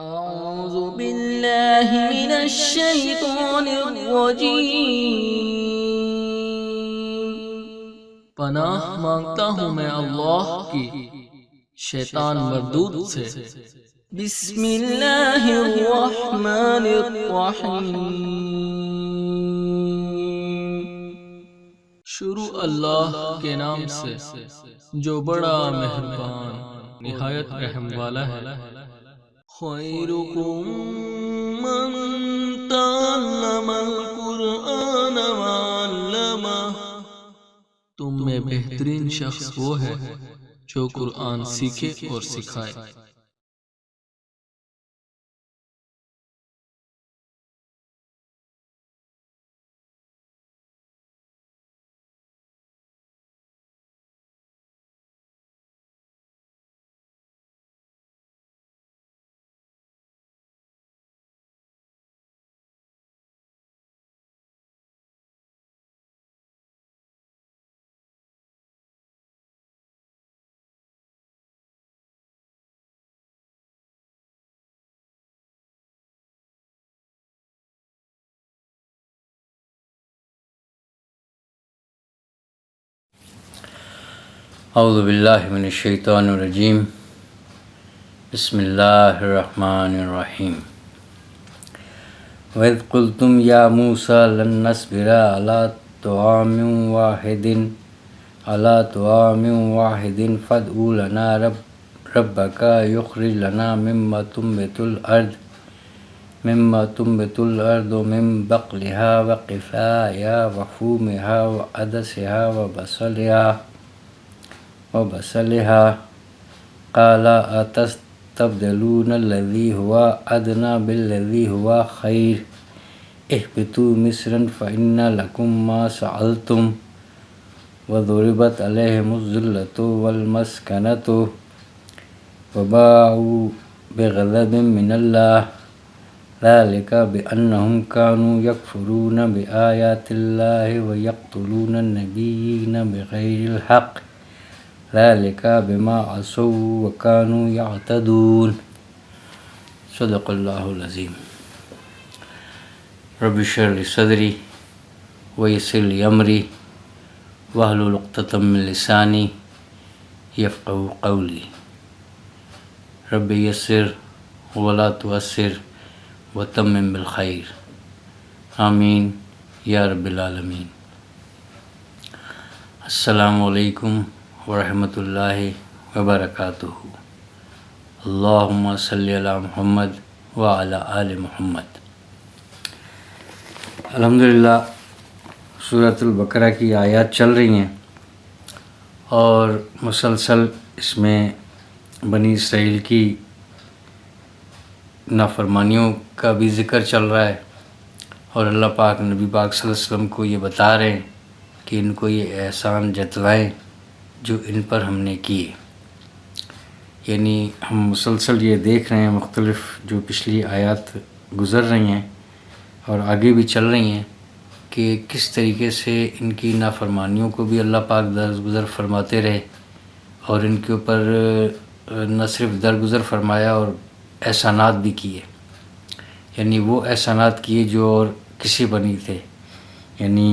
أعوذ بالله من الشيطان الرجيم پناہ مانگتا ہوں میں اللہ کی شیطان مردود سے۔ بسم اللہ الرحمن الرحیم، شروع اللہ کے نام سے جو بڑا مہربان نہایت رحم والا ہے۔ خیرکم من تعلم القرآن وعلمہ، تم میں بہترین شخص وہ ہے جو قرآن سیکھے اور سکھائے۔ اعوذ باللہ من الشیطان الرجیم، بسم اللہ الرحمن الرحیم۔ وَإِذْ قُلْتُمْ يَا مُوسَىٰ لَن نَّصْبِرَ عَلَىٰ طَعَامٍ وَاحِدٍ فَادْعُ لَنَا رَبَّكَ يُخْرِجْ لَنَا مِمَّا تُنبِتُ الْأَرْضُ مِن بَقْلِهَا وَقِثَائِهَا وَفُومِهَا وَعَدَسِهَا وبصلها قال أتستبدلون الذي هو أدنى بالذي هو خير اهبطوا مصرا فإن لكم ما سألتم وضربت عليهم الذلة والمسكنة وباءوا بغضب من الله ذلك بأنهم كانوا يكفرون بآيات الله ويقتلون النبيين بغير الحق ذلك بما عصوا وكانوا يعتدون۔ صدق اللہ العظیم۔ رب اشرح لي صدری ويسر لي امری واحلل عقدۃ من لسانی یفقہوا قولی۔ رب یسر ولا تعسر وتمم بالخیر، آمین یا رب العالمین۔ السلام علیکم ورحمۃ اللہ وبرکاتہ۔ اللہم صلی علی محمد وعلی آل محمد۔ الحمدللہ سورۃ البقرہ کی آیات چل رہی ہیں اور مسلسل اس میں بنی اسرائیل کی نافرمانیوں کا بھی ذکر چل رہا ہے، اور اللہ پاک نبی پاک صلی اللہ علیہ وسلم کو یہ بتا رہے ہیں کہ ان کو یہ احسان جتلائیں جو ان پر ہم نے کیے۔ یعنی ہم مسلسل یہ دیکھ رہے ہیں، مختلف جو پچھلی آیات گزر رہی ہیں اور آگے بھی چل رہی ہیں، کہ کس طریقے سے ان کی نافرمانیوں کو بھی اللہ پاک درگزر فرماتے رہے، اور ان کے اوپر نہ صرف درگزر فرمایا اور احسانات بھی کیے۔ یعنی وہ احسانات کیے جو اور کسی پر نہیں تھے، یعنی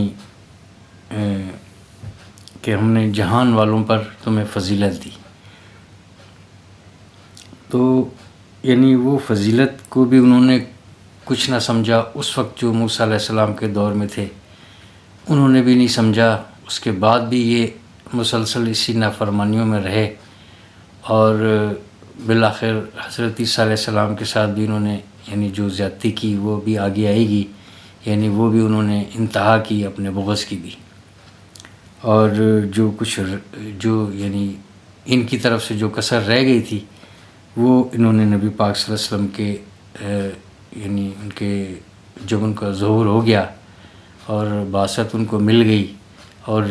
کہ ہم نے جہان والوں پر تمہیں فضیلت دی۔ تو یعنی وہ فضیلت کو بھی انہوں نے کچھ نہ سمجھا اس وقت جو موسیٰ علیہ السلام کے دور میں تھے، انہوں نے بھی نہیں سمجھا۔ اس کے بعد بھی یہ مسلسل اسی نافرمانیوں میں رہے، اور بالآخر حضرت عیسیٰ علیہ السلام کے ساتھ بھی انہوں نے یعنی جو زیادتی کی وہ بھی آگے آئے گی، یعنی وہ بھی انہوں نے انتہا کی اپنے بغض کی بھی، اور جو کچھ جو یعنی ان کی طرف سے جو کسر رہ گئی تھی وہ انہوں نے نبی پاک صلی اللہ علیہ وسلم کے یعنی ان کے جب ان کا ظہور ہو گیا اور بعثت ان کو مل گئی اور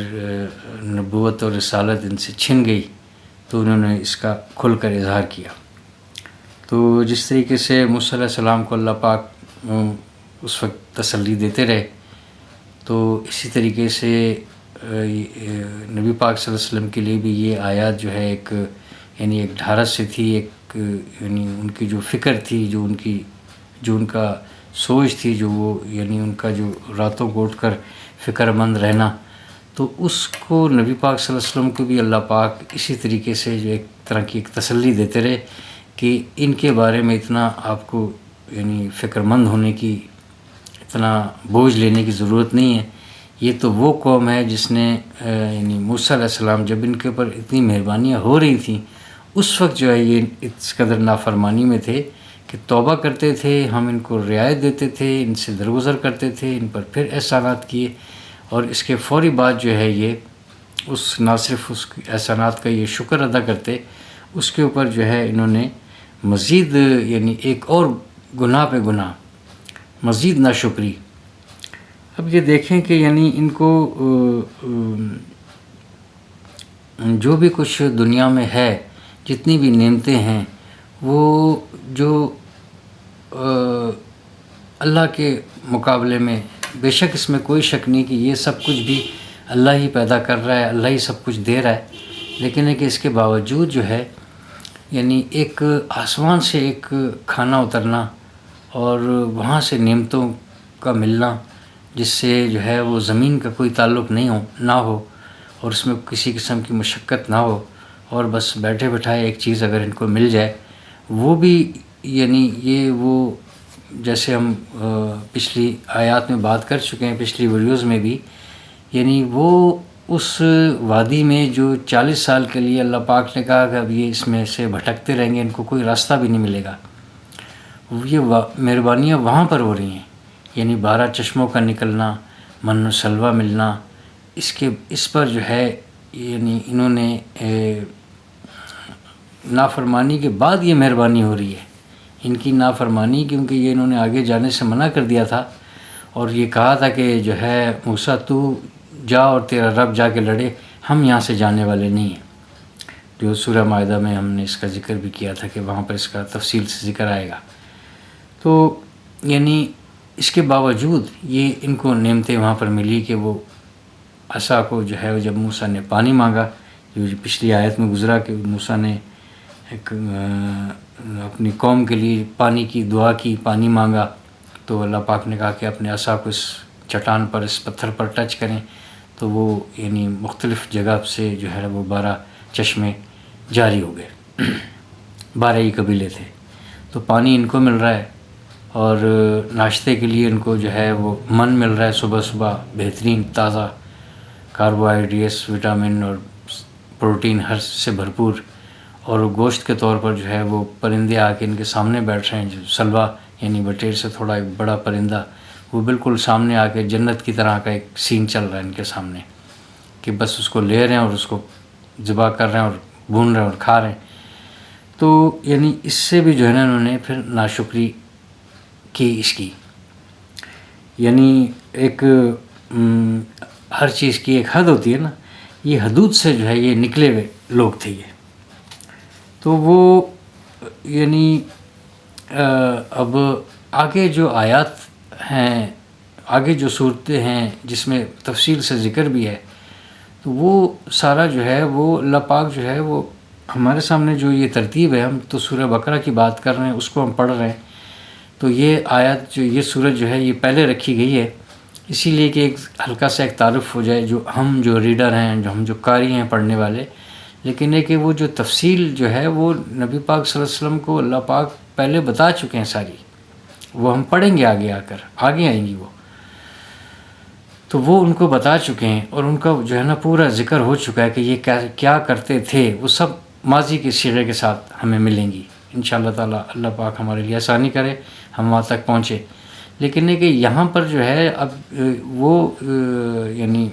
نبوت اور رسالت ان سے چھن گئی، تو انہوں نے اس کا کھل کر اظہار کیا۔ تو جس طریقے سے موسیٰ علیہ السلام کو اللہ پاک اس وقت تسلی دیتے رہے، تو اسی طریقے سے نبی پاک صلی اللہ علیہ وسلم کے لیے بھی یہ آیات جو ہے ایک یعنی ایک ڈھارس سے تھی، ایک یعنی ان کی جو فکر تھی، جو ان کا سوچ تھی، جو وہ یعنی ان کا جو راتوں کو اٹھ کر فکر مند رہنا، تو اس کو نبی پاک صلی اللہ علیہ وسلم کو بھی اللہ پاک اسی طریقے سے جو ایک طرح کی ایک تسلی دیتے رہے کہ ان کے بارے میں اتنا آپ کو یعنی فکر مند ہونے کی، اتنا بوجھ لینے کی ضرورت نہیں ہے. یہ تو وہ قوم ہے جس نے یعنی موسیٰ علیہ السلام جب ان کے اوپر اتنی مہربانیاں ہو رہی تھیں، اس وقت جو ہے یہ اس قدر نافرمانی میں تھے کہ توبہ کرتے تھے، ہم ان کو رعایت دیتے تھے، ان سے درگزر کرتے تھے، ان پر پھر احسانات کیے، اور اس کے فوری بعد جو ہے یہ نہ صرف اس احسانات کا یہ شکر ادا کرتے، اس کے اوپر جو ہے انہوں نے مزید یعنی ایک اور گناہ پہ گناہ، مزید ناشکری. اب یہ دیکھیں کہ یعنی ان کو جو بھی کچھ دنیا میں ہے، جتنی بھی نعمتیں ہیں، وہ جو اللہ کے مقابلے میں بے شک اس میں کوئی شک نہیں کہ یہ سب کچھ بھی اللہ ہی پیدا کر رہا ہے، اللہ ہی سب کچھ دے رہا ہے، لیکن ہے کہ اس کے باوجود جو ہے یعنی ایک آسمان سے ایک کھانا اترنا اور وہاں سے نعمتوں کا ملنا، جس سے جو ہے وہ زمین کا کوئی تعلق نہ ہو اور اس میں کسی قسم کی مشقت نہ ہو، اور بس بیٹھے بٹھائے ایک چیز اگر ان کو مل جائے، وہ بھی یعنی یہ وہ جیسے ہم پچھلی آیات میں بات کر چکے ہیں، پچھلی ویڈیوز میں بھی، یعنی وہ اس وادی میں جو 40 سال کے لیے اللہ پاک نے کہا کہ اب یہ اس میں سے بھٹکتے رہیں گے، ان کو کوئی راستہ بھی نہیں ملے گا، یہ مہربانیاں وہاں پر ہو رہی ہیں. یعنی 12 چشموں کا نکلنا، من و سلوہ ملنا، اس پر جو ہے یعنی انہوں نے نافرمانی کے بعد یہ مہربانی ہو رہی ہے. ان کی نافرمانی کیونکہ یہ انہوں نے آگے جانے سے منع کر دیا تھا اور یہ کہا تھا کہ جو ہے موسیٰ تو جا اور تیرا رب جا کے لڑے، ہم یہاں سے جانے والے نہیں ہیں. جو سورہ مائدہ میں ہم نے اس کا ذکر بھی کیا تھا کہ وہاں پر اس کا تفصیل سے ذکر آئے گا. تو یعنی اس کے باوجود یہ ان کو نعمتیں وہاں پر ملی کہ وہ عصا کو جو ہے جب موسیٰ نے پانی مانگا، جو پچھلی آیت میں گزرا کہ موسیٰ نے ایک اپنی قوم کے لیے پانی کی دعا کی، پانی مانگا، تو اللہ پاک نے کہا کہ اپنے عصا کو اس چٹان پر، اس پتھر پر ٹچ کریں، تو وہ یعنی مختلف جگہ سے جو ہے وہ 12 چشمے جاری ہو گئے. 12 ہی قبیلے تھے، تو پانی ان کو مل رہا ہے اور ناشتے کے لیے ان کو جو ہے وہ من مل رہا ہے صبح صبح، بہترین تازہ کاربوہائیڈریٹس، وٹامن اور پروٹین ہر سے بھرپور، اور گوشت کے طور پر جو ہے وہ پرندے آ کے ان کے سامنے بیٹھ رہے ہیں. جو سلوا یعنی بٹیر سے تھوڑا ایک بڑا پرندہ، وہ بالکل سامنے آ کے جنت کی طرح کا ایک سین چل رہا ہے ان کے سامنے کہ بس اس کو لے رہے ہیں اور اس کو ذبح کر رہے ہیں اور بھون رہے ہیں اور کھا رہے ہیں. تو یعنی اس سے بھی جو ہے نا انہوں نے پھر ناشکری کی اس کی. یعنی ایک ہر چیز کی ایک حد ہوتی ہے نا، یہ حدود سے جو ہے یہ نکلے ہوئے لوگ تھے یہ. تو وہ یعنی اب آگے جو آیات ہیں، آگے جو صورتیں ہیں جس میں تفصیل سے ذکر بھی ہے، تو وہ سارا جو ہے وہ اللہ پاک جو ہے وہ ہمارے سامنے جو یہ ترتیب ہے، ہم تو سورہ بقرہ کی بات کر رہے ہیں، اس کو ہم پڑھ رہے ہیں. تو یہ آیت جو یہ سورت جو ہے یہ پہلے رکھی گئی ہے اسی لیے کہ ایک ہلکا سا ایک تعارف ہو جائے، جو ہم جو ریڈر ہیں، ہم جو قاری ہیں، پڑھنے والے. لیکن ہے کہ وہ جو تفصیل جو ہے وہ نبی پاک صلی اللہ علیہ وسلم کو اللہ پاک پہلے بتا چکے ہیں ساری، وہ ہم پڑھیں گے آگے آگے آئیں گی وہ. تو وہ ان کو بتا چکے ہیں اور ان کا جو ہے نا پورا ذکر ہو چکا ہے کہ یہ کیا کرتے تھے. وہ سب ماضی کے صیغے کے ساتھ ہمیں ملیں گی انشاءاللہ تعالی. اللہ پاک ہمارے لیے آسانی کرے، ہم وہاں تک پہنچے. لیکن ہے کہ یہاں پر جو ہے اب وہ یعنی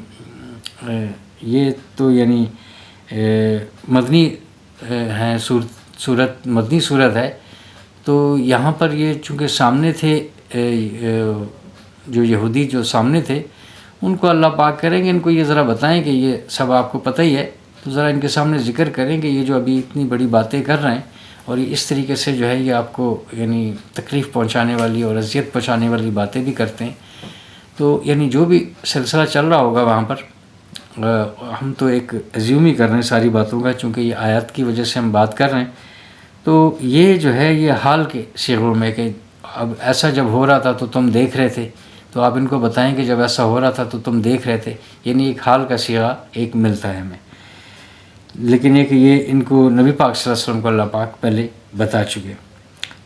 یہ تو یعنی مدنی ہیں، صورت مدنی صورت ہے. تو یہاں پر یہ چونکہ سامنے تھے، جو یہودی جو سامنے تھے، ان کو اللہ پاک کریں گے ان کو یہ ذرا بتائیں کہ یہ سب آپ کو پتہ ہی ہے، تو ذرا ان کے سامنے ذکر کریں کہ یہ جو ابھی اتنی بڑی باتیں کر رہے ہیں اور یہ اس طریقے سے جو ہے یہ آپ کو یعنی تکلیف پہنچانے والی اور اذیت پہنچانے والی باتیں بھی کرتے ہیں. تو یعنی جو بھی سلسلہ چل رہا ہوگا وہاں پر، ہم تو ایک ایزیوم ہی کر رہے ہیں ساری باتوں کا، چونکہ یہ آیات کی وجہ سے ہم بات کر رہے ہیں. تو یہ جو ہے یہ حال کے صیغوں میں کہ اب ایسا جب ہو رہا تھا تو تم دیکھ رہے تھے، تو آپ ان کو بتائیں کہ جب ایسا ہو رہا تھا تو تم دیکھ رہے تھے، یعنی ایک حال کا صیغہ ایک ملتا ہے ہمیں. لیکن ایک یہ ان کو نبی پاک صلی اللہ علیہ وسلم کو اللہ پاک پہلے بتا چکے.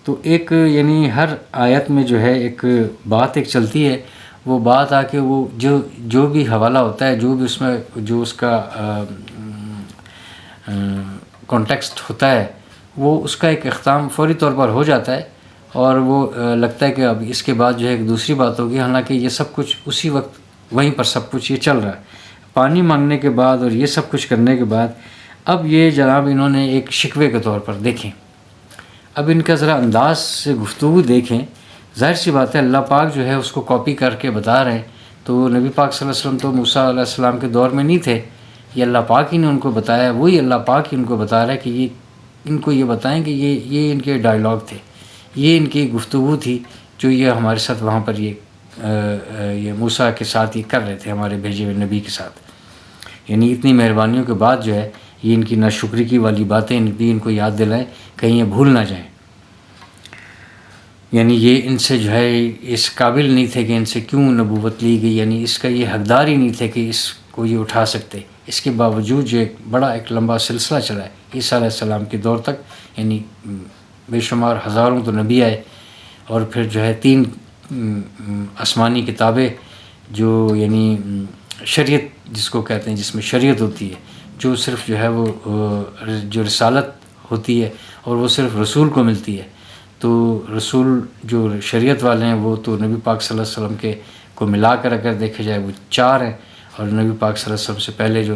تو ایک یعنی ہر آیت میں جو ہے ایک بات ایک چلتی ہے، وہ بات آ کے وہ جو بھی حوالہ ہوتا ہے، جو بھی اس میں جو اس کا کانٹیکسٹ ہوتا ہے، وہ اس کا ایک اختتام فوری طور پر ہو جاتا ہے، اور وہ لگتا ہے کہ اب اس کے بعد جو ہے ایک دوسری بات ہوگی. حالانکہ یہ سب کچھ اسی وقت وہیں پر سب کچھ یہ چل رہا ہے. پانی مانگنے کے بعد اور یہ سب کچھ کرنے کے بعد اب یہ جناب انہوں نے ایک شکوے کے طور پر دیکھیں. اب ان کا ذرا انداز سے گفتگو دیکھیں. ظاہر سی بات ہے اللہ پاک جو ہے اس کو کاپی کر کے بتا رہے ہیں. تو نبی پاک صلی اللہ علیہ وسلم تو موسیٰ علیہ السلام کے دور میں نہیں تھے، یہ اللہ پاک ہی نے ان کو بتایا. وہی اللہ پاک ہی ان کو بتا رہا ہے کہ یہ ان کو یہ بتائیں کہ یہ ان کے ڈائیلاگ تھے، یہ ان کی گفتگو تھی جو یہ ہمارے ساتھ وہاں پر یہ موسیٰ کے ساتھ یہ کر رہے تھے، ہمارے بھیجے ہوئے نبی کے ساتھ. یعنی اتنی مہربانیوں کے بعد جو ہے یہ ان کی ناشکری کی والی باتیں بھی ان کو یاد دلائیں، کہیں یہ بھول نہ جائیں. یعنی یہ ان سے جو ہے اس قابل نہیں تھے کہ ان سے کیوں نبوت لی گئی، یعنی اس کا یہ حقدار ہی نہیں تھے کہ اس کو یہ اٹھا سکتے. اس کے باوجود جو ایک بڑا ایک لمبا سلسلہ چلا ہے عیسیٰ علیہ السلام کے دور تک، یعنی بے شمار ہزاروں تو نبی آئے، اور پھر جو ہے 3 آسمانی کتابیں جو یعنی شریعت جس کو کہتے ہیں، جس میں شریعت ہوتی ہے، جو صرف جو ہے وہ جو رسالت ہوتی ہے اور وہ صرف رسول کو ملتی ہے. تو رسول جو شریعت والے ہیں وہ تو نبی پاک صلی اللہ علیہ وسلم کے کو ملا کر اگر دیکھا جائے وہ 4 ہیں، اور نبی پاک صلی اللہ علیہ وسلم سے پہلے جو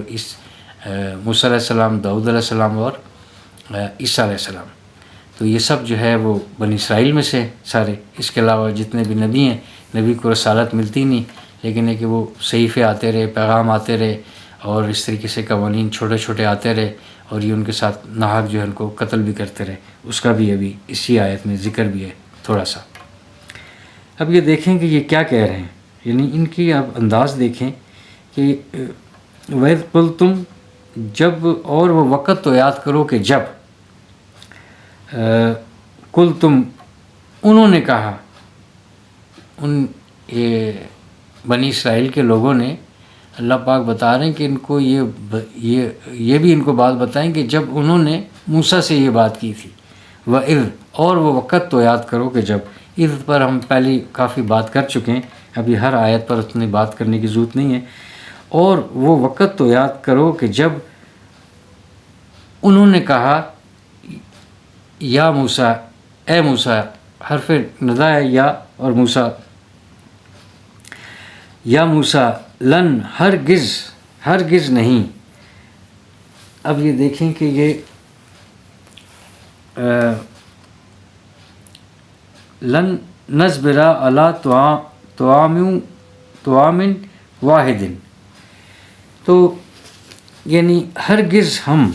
موسیٰ علیہ السلام، داؤد علیہ السلام اور عیسیٰ علیہ السلام، تو یہ سب جو ہے وہ بنی اسرائیل میں سے سارے. اس کے علاوہ جتنے بھی نبی ہیں، نبی کو رسالت ملتی نہیں، لیکن ہے کہ وہ صحیفے آتے رہے، پیغام آتے رہے، اور اس طریقے سے قوانین چھوٹے چھوٹے آتے رہے، اور یہ ان کے ساتھ ناحق جو ہے ان کو قتل بھی کرتے رہے. اس کا بھی ابھی اسی آیت میں ذکر بھی ہے تھوڑا سا. اب یہ دیکھیں کہ یہ کیا کہہ رہے ہیں، یعنی ان کی آپ انداز دیکھیں کہ وَإِذْ قُلْتُمْ، جب، اور وہ وقت تو یاد کرو کہ جب قُلْتُمْ، انہوں نے کہا، یہ بنی اسرائیل کے لوگوں نے. اللہ پاک بتا رہے ہیں کہ ان کو یہ بھی ان کو بات بتائیں کہ جب انہوں نے موسیٰ سے یہ بات کی تھی. وَإِذْ، اور وہ وقت تو یاد کرو کہ جب. اذ پر ہم پہلی کافی بات کر چکے ہیں، ابھی ہر آیت پر اتنی بات کرنے کی ضرورت نہیں ہے. اور وہ وقت تو یاد کرو کہ جب انہوں نے کہا یا موسیٰ، اے موسیٰ، حرف ندا ہے یا اور موسیٰ، یا موسیٰ، لن، ہرگز نہیں. اب یہ دیکھیں کہ یہ لن نصبر علی طعام واحد، تو یعنی ہرگز ہم.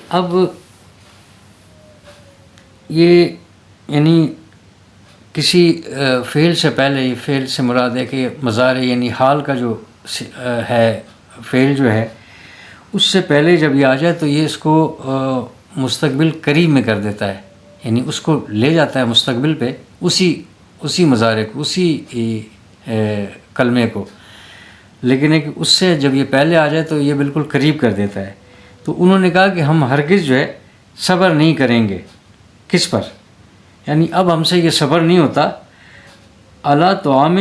اب یہ یعنی کسی فعل سے پہلے، یہ فعل سے مراد ہے کہ مضارع یعنی حال کا جو ہے فعل جو ہے، اس سے پہلے جب یہ آ جائے تو یہ اس کو مستقبل قریب میں کر دیتا ہے، یعنی اس کو لے جاتا ہے مستقبل پہ، اسی مضارع کو، اسی کلمے کو. لیکن ایک اس سے جب یہ پہلے آ جائے تو یہ بالکل قریب کر دیتا ہے. تو انہوں نے کہا کہ ہم ہرگز جو ہے صبر نہیں کریں گے. کس پر؟ یعنی اب ہم سے یہ صبر نہیں ہوتا علی طعام،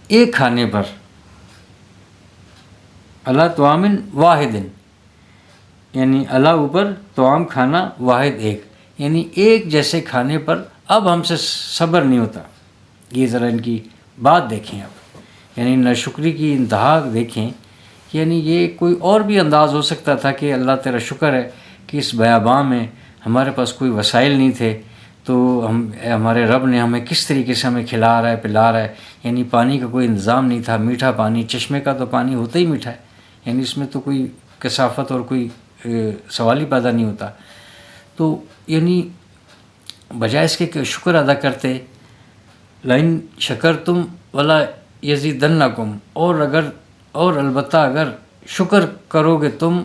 ایک کھانے پر، علی طعام واحد، یعنی علی اوپر، طعام کھانا، واحد ایک، یعنی ایک جیسے کھانے پر اب ہم سے صبر نہیں ہوتا. یہ ذرا ان کی بات دیکھیں اب، یعنی ناشکری کی انتہا دیکھیں. یعنی یہ کوئی اور بھی انداز ہو سکتا تھا کہ اللہ تیرا شکر ہے کہ اس بیاباں میں ہمارے پاس کوئی وسائل نہیں تھے، تو ہمارے رب نے ہمیں کس طریقے سے ہمیں کھلا رہا ہے، پلا رہا ہے. یعنی پانی کا کوئی انتظام نہیں تھا، میٹھا پانی، چشمے کا تو پانی ہوتا ہی میٹھا ہے، یعنی اس میں تو کوئی کثافت اور کوئی سوال ہی پیدا نہیں ہوتا. تو یعنی بجائے اس کے کہ شکر ادا کرتے، لئن شکرتم ولا یزیدنکم، اور البتہ اگر شکر کرو گے تم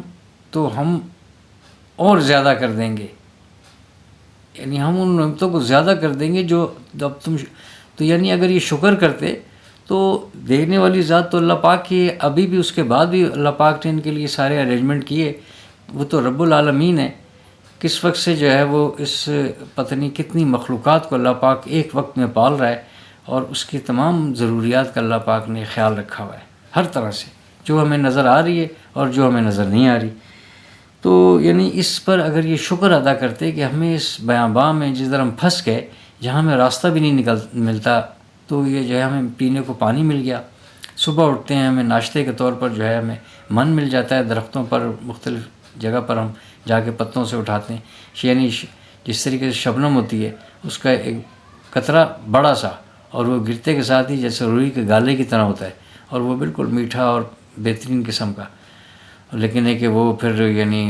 تو ہم اور زیادہ کر دیں گے، یعنی ہم ان نعمتوں کو زیادہ کر دیں گے جو اب تم، تو یعنی اگر یہ شکر کرتے تو دینے والی ذات تو اللہ پاک کی ہے، ابھی بھی اس کے بعد بھی اللہ پاک نے ان کے لیے سارے ارینجمنٹ کیے، وہ تو رب العالمین ہے۔ کس وقت سے جو ہے وہ اس پتہ نہیں کتنی مخلوقات کو اللہ پاک ایک وقت میں پال رہا ہے، اور اس کی تمام ضروریات کا اللہ پاک نے خیال رکھا ہوا ہے ہر طرح سے، جو ہمیں نظر آ رہی ہے اور جو ہمیں نظر نہیں آ رہی۔ تو یعنی اس پر اگر یہ شکر ادا کرتے کہ ہمیں اس بیاباں میں جدھر ہم پھنس گئے، جہاں ہمیں راستہ بھی نہیں ملتا، تو یہ جو ہے ہمیں پینے کو پانی مل گیا، صبح اٹھتے ہیں ہمیں ناشتے کے طور پر جو ہے ہمیں من مل جاتا ہے، درختوں پر مختلف جگہ پر ہم جا کے پتوں سے اٹھاتے ہیں، یعنی جس طریقے سے شبنم ہوتی ہے اس کا ایک قطرہ بڑا سا، اور وہ گرتے کے ساتھ ہی جیسے روئی کے گالے کی طرح ہوتا ہے، اور وہ بالکل میٹھا اور بہترین قسم کا، لیکن ہے کہ وہ پھر یعنی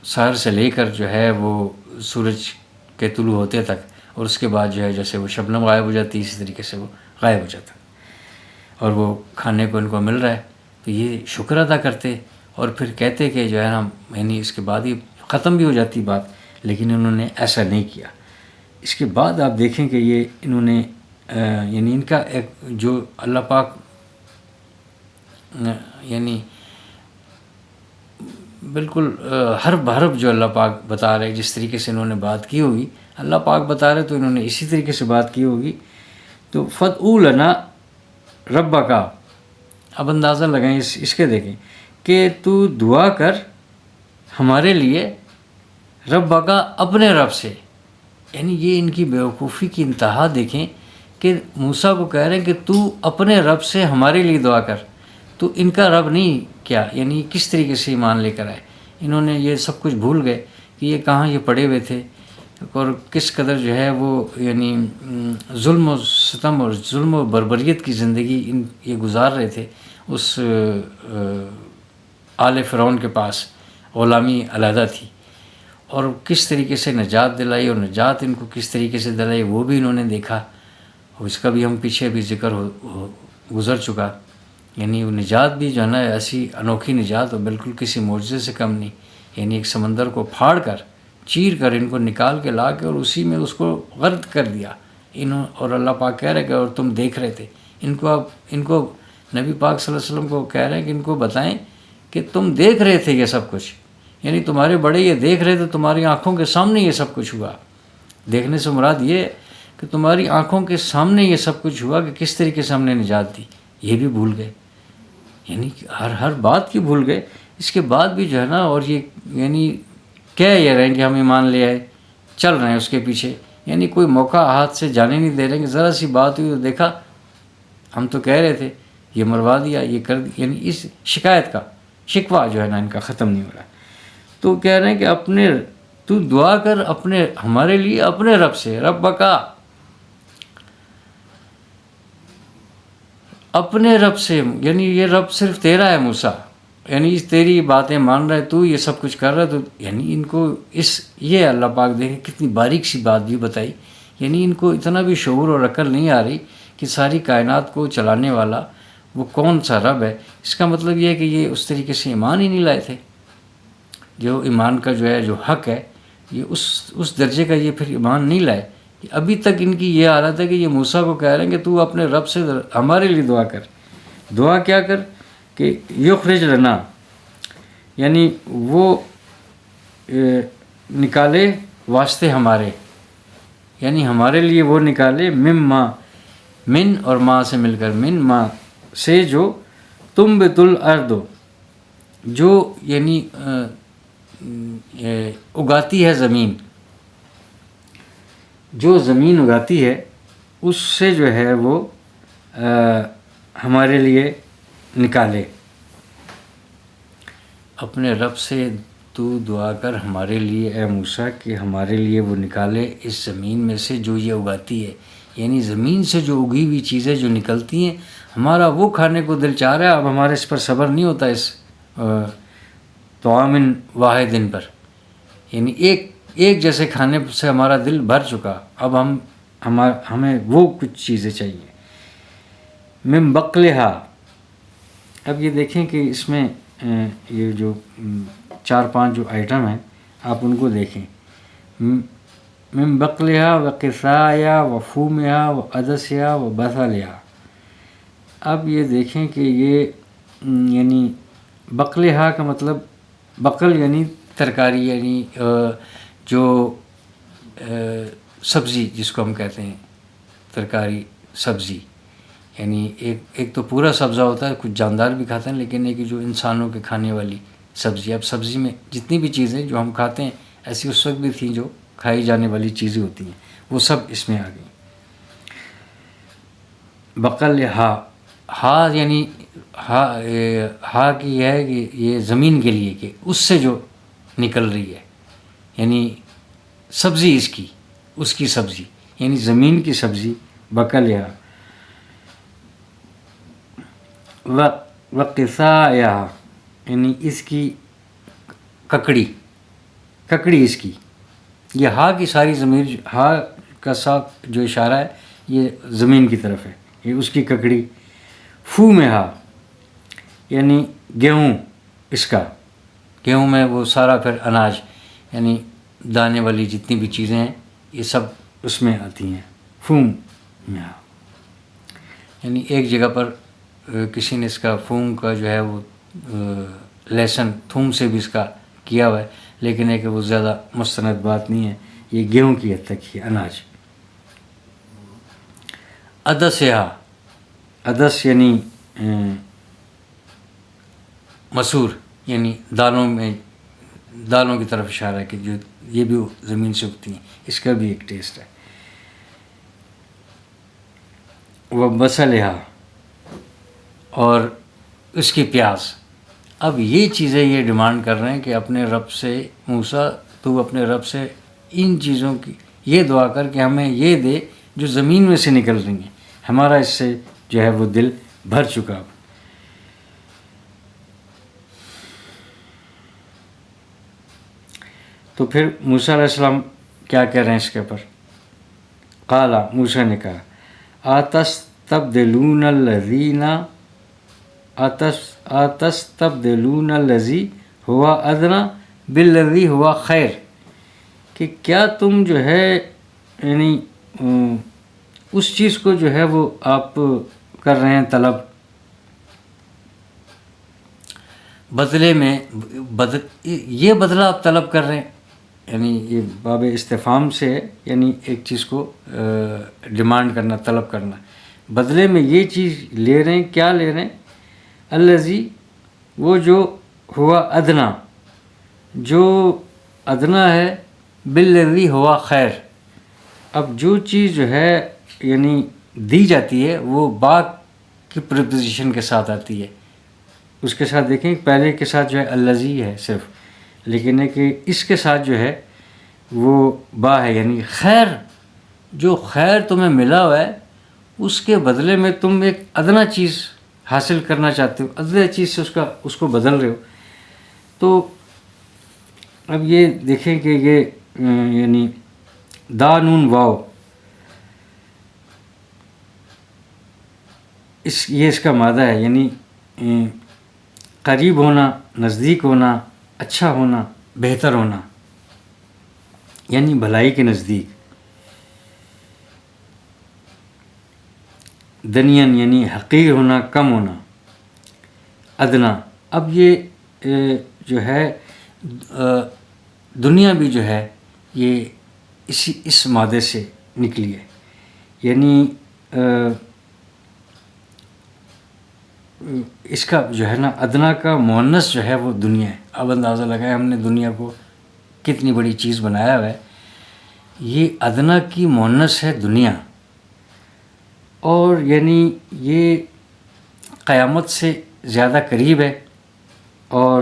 سحر سے لے کر جو ہے وہ سورج کے طلوع ہوتے تک، اور اس کے بعد جو ہے جیسے وہ شبنم غائب ہو جاتی ہے، اسی طریقے سے وہ غائب ہو جاتا ہے، اور وہ کھانے کو ان کو مل رہا ہے۔ تو یہ شکر ادا کرتے، اور پھر کہتے کہ جو ہے نا یعنی اس کے بعد ہی ختم بھی ہو جاتی بات، لیکن انہوں نے ایسا نہیں کیا۔ اس کے بعد آپ دیکھیں کہ یہ انہوں نے یعنی ان کا ایک جو اللہ پاک یعنی بالکل حرف بحرف جو اللہ پاک بتا رہے، جس طریقے سے انہوں نے بات کی ہوگی اللہ پاک بتا رہے، تو انہوں نے اسی طریقے سے بات کی ہوگی۔ تو فَادْعُ لَنَا رَبَّكَ، اب اندازہ لگائیں اس کے دیکھیں کہ تو دعا کر ہمارے لیے، ربک، اپنے رب سے، یعنی یہ ان کی بیوقوفی کی انتہا دیکھیں کہ موسیٰ کو کہہ رہے ہیں کہ تو اپنے رب سے ہمارے لیے دعا کر، تو ان کا رب نہیں کیا، یعنی کس طریقے سے ایمان لے کر آئے، انہوں نے یہ سب کچھ بھول گئے کہ یہ کہاں یہ پڑے ہوئے تھے، اور کس قدر جو ہے وہ یعنی ظلم و ستم اور ظلم و بربریت کی زندگی یہ گزار رہے تھے اس آل فرعون کے پاس، غلامی علیحدہ تھی، اور کس طریقے سے نجات دلائی، اور نجات ان کو کس طریقے سے دلائی وہ بھی انہوں نے دیکھا، اور اس کا بھی ہم پیچھے بھی ذکر گزر چکا، یعنی وہ نجات بھی جو ہے نا ایسی انوکھی نجات، اور بالکل کسی معجزے سے کم نہیں، یعنی ایک سمندر کو پھاڑ کر چیر کر ان کو نکال کے لا کے اور اسی میں اس کو غرق کر دیا اور اللہ پاک کہہ رہے کہ اور تم دیکھ رہے تھے، ان کو نبی پاک صلی اللہ علیہ وسلم کو کہہ رہے ہیں کہ ان کو بتائیں کہ تم دیکھ رہے تھے یہ سب کچھ، یعنی تمہارے بڑے یہ دیکھ رہے تھے، تمہاری آنکھوں کے سامنے یہ سب کچھ ہوا۔ دیکھنے سے مراد یہ ہے کہ تمہاری آنکھوں کے سامنے یہ سب کچھ ہوا کہ کس طریقے سے ہم نے نجات دی، یہ بھی بھول گئے، یعنی ہر بات کی بھول گئے۔ اس کے بعد بھی جو ہے نا، اور یہ یعنی کہہ یہ رہے ہیں کہ ہم ایمان لے آئے، چل رہے ہیں اس کے پیچھے، یعنی کوئی موقع ہاتھ سے جانے نہیں دے رہے کہ ذرا سی بات ہوئی تو دیکھا ہم تو کہہ رہے تھے، یہ مروا دیا، یہ کر دیا، یعنی اس شکایت کا شکوہ جو ہے نا ان کا ختم نہیں ہو رہا۔ تو کہہ رہے ہیں کہ تو دعا کر ہمارے لیے اپنے رب سے، ربک، اپنے رب سے، یعنی یہ رب صرف تیرا ہے موسیٰ، یعنی تیری باتیں مان رہا ہے، تو یہ سب کچھ کر رہا ہے، تو یعنی ان کو یہ اللہ پاک دیکھیں کتنی باریک سی بات بھی بتائی، یعنی ان کو اتنا بھی شعور اور عقل نہیں آ رہی کہ ساری کائنات کو چلانے والا وہ کون سا رب ہے۔ اس کا مطلب یہ ہے کہ یہ اس طریقے سے ایمان ہی نہیں لائے تھے، جو ایمان کا جو ہے جو حق ہے، یہ اس درجے کا یہ پھر ایمان نہیں لائے۔ ابھی تک ان کی یہ حالت ہے کہ یہ موسیٰ کو کہہ رہے ہیں کہ تو اپنے رب سے ہمارے لیے دعا کر، دعا کیا کر کہ یخرج لنا، یعنی وہ نکالے واسطے ہمارے، یعنی ہمارے لیے وہ نکالے، من اور ماں سے مل کر، من ماں سے جو تنبت الارض، جو یعنی اگاتی ہے زمین، جو زمین اگاتی ہے اس سے جو ہے وہ ہمارے لیے نکالے، اپنے رب سے تو دعا کر ہمارے لیے اے موسیٰ کہ ہمارے لیے وہ نکالے اس زمین میں سے جو یہ اگاتی ہے، یعنی زمین سے جو اگی ہوئی چیزیں جو نکلتی ہیں، ہمارا وہ کھانے کو دل چاہ رہا ہے، اب ہمارے اس پر صبر نہیں ہوتا، اس طعام واحد پر، یعنی ایک جیسے کھانے سے ہمارا دل بھر چکا، اب ہمیں وہ کچھ چیزیں چاہیے۔ من بقلہا، اب یہ دیکھیں کہ اس میں یہ جو 4 5 جو آئٹم ہیں آپ ان کو دیکھیں. من بقلها و قثایا و فومها و عدسها و بصلها. اب یہ دیکھیں کہ یہ یعنی بقلها کا مطلب بقل یعنی ترکاری، یعنی جو سبزی جس کو ہم کہتے ہیں ترکاری سبزی، یعنی ایک تو پورا سبزہ ہوتا ہے، کچھ جاندار بھی کھاتے ہیں، لیکن ایک جو انسانوں کے کھانے والی سبزی. اب سبزی میں جتنی بھی چیزیں جو ہم کھاتے ہیں ایسی اس وقت بھی تھیں جو کھائی جانے والی چیزیں ہوتی ہیں، وہ سب اس میں آ گئیں. بقل ہا یعنی ہا کی ہے کہ یہ زمین کے لیے کہ اس سے جو نکل رہی ہے، یعنی سبزی اس کی سبزی، یعنی زمین کی سبزی. بقلها وقثایا یعنی اس کی ککڑی اس کی. یہ ہا کی ساری ضمیر، ہا کا ساتھ جو اشارہ ہے یہ زمین کی طرف ہے، یہ اس کی ککڑی. فومها یعنی گیہوں، اس کا گیہوں میں وہ سارا پھر اناج یعنی دانے والی جتنی بھی چیزیں ہیں یہ سب اس میں آتی ہیں. فومها یعنی ایک جگہ پر کسی نے اس کا فوم کا جو ہے وہ لہسن تھوم سے بھی اس کا کیا ہوا ہے، لیکن ہے کہ وہ زیادہ مستند بات نہیں ہے، یہ گیہوں کی حد تک ہی اناج. عدس یعنی مسور، یعنی دالوں کی طرف اشارہ ہے کہ جو یہ بھی زمین سے اگتی ہیں، اس کا بھی ایک ٹیسٹ ہے. وہ بصلها اور اس کی پیاز. اب یہ چیزیں یہ ڈیمانڈ کر رہے ہیں کہ اپنے رب سے، موسیٰ تو اپنے رب سے ان چیزوں کی یہ دعا کر کہ ہمیں یہ دے جو زمین میں سے نکل رہی ہیں، ہمارا اس سے جو ہے وہ دل بھر چکا. تو پھر موسیٰ علیہ السلام کیا کہہ رہے ہیں اس کے اوپر؟ قال، موسیٰ نے کہا، اتستبدلون الذی هو ادنی بالذی هو خیر، کہ کیا تم جو ہے یعنی اس چیز کو جو ہے وہ آپ کر رہے ہیں طلب، بدلے میں یہ بدلہ آپ طلب کر رہے ہیں، یعنی یہ باب استفہام سے ہے، یعنی ایک چیز کو ڈیمانڈ کرنا، طلب کرنا، بدلے میں یہ چیز لے رہے ہیں. کیا لے رہے ہیں؟ الذی وہ جو ہوا ادنا، جو ادنا ہے، بالذی ہوا خیر. اب جو چیز جو ہے یعنی دی جاتی ہے وہ با کی پریپوزیشن کے ساتھ آتی ہے. اس کے ساتھ دیکھیں پہلے کے ساتھ جو ہے الذی ہے صرف، لیکن ہے کہ اس کے ساتھ جو ہے وہ با ہے، یعنی خیر. جو خیر تمہیں ملا ہوا ہے اس کے بدلے میں تم ایک ادنا چیز حاصل کرنا چاہتے ہو، ادنا چیز سے اس کو بدل رہے ہو. تو اب یہ دیکھیں کہ یہ یعنی دا نون واو، یہ اس کا مادہ ہے، یعنی قریب ہونا، نزدیک ہونا، اچھا ہونا، بہتر ہونا، یعنی بھلائی کے نزدیک. دنین یعنی حقیر ہونا، کم ہونا. ادنا، اب یہ جو ہے دنیا بھی جو ہے یہ اس مادے سے نکلی ہے، یعنی اس کا جو ہے نا ادنا کا مؤنث جو ہے وہ دنیا ہے. اب اندازہ لگائے ہم نے دنیا کو کتنی بڑی چیز بنایا ہوا ہے. یہ ادنا کی مؤنث ہے دنیا، اور یعنی یہ قیامت سے زیادہ قریب ہے اور